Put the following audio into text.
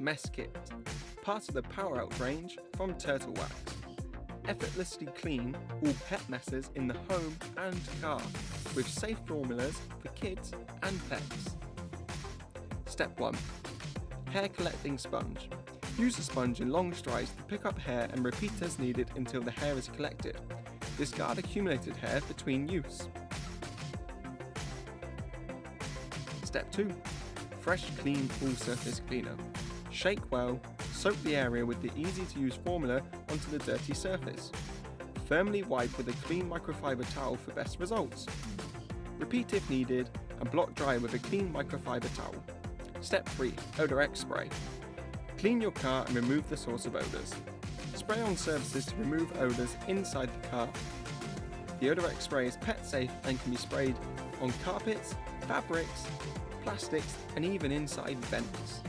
Mess Kit, part of the Power Out range from Turtle Wax. Effortlessly clean all pet messes in the home and car with safe formulas for kids and pets. Step 1. Hair collecting sponge. Use a sponge in long strides to pick up hair and repeat as needed until the hair is collected. Discard accumulated hair between use. Step 2. Fresh Clean All Surface Cleaner. Shake well, soak the area with the easy to use formula onto the dirty surface. Firmly wipe with a clean microfiber towel for best results. Repeat if needed and block dry with a clean microfiber towel. Step 3. Odor X Spray. Clean your car and remove the source of odours. Spray on surfaces to remove odours inside the car. The Odor X Spray is pet safe and can be sprayed on carpets, fabrics, plastics and even inside vents.